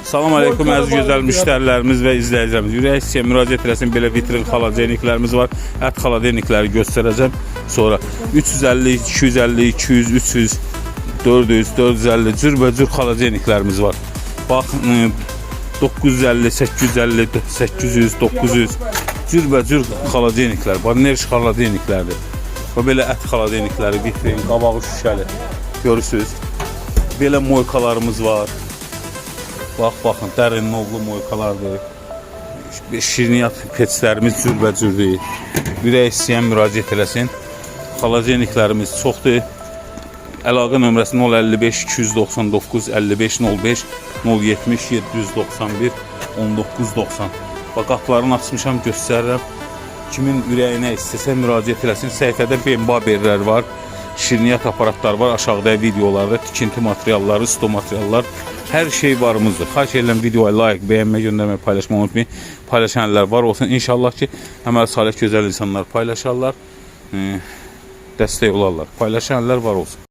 Salam aleyküm əziz gözəl müştərilərimiz və izləyicilərimiz. Ürək istəyən müraciət eləsin, belə vitrin xaladeniklərimiz var. Ət xaladenikləri göstərəcəm. Sonra 350, 250, 200, 300, 400, 450 cürbəcür xaladeniklərimiz var. Bax 950, 850, 800, 900 cürbəcür xaladeniklər. Banerş xaladeniklərdir. Və belə ət xaladenikləri, vitrin, qabağı şüşəli. Görürsünüz. Belə moykalarımız var. Baxın, dərin nollu moykalardır. Şirniyyat peçlərimiz cürbəcürdür. Ürək istəyən müraciət eləsin. Xaladeniklərimiz çoxdur. Əlaqə nömrəsi 055 299 55 05 070 791 1990. Bax, qapılarını açmışam, göstərirəm. Kimin ürəyinə istəsə müraciət eləsin. Səhifədə bembaberlər var. Şirniyyat aparatlar var. Aşağıda videolarda tikinti materialları, sto materiallar. Hər şey varımızdır. Xahiş edirəm videoya like, bəyənmə, göndərmə, paylaşma unutmayın. Paylaşanlar var olsun. İnşallah ki, əməl salih gözəl insanlar paylaşarlar. Dəstək olarlar. Paylaşanlar var olsun.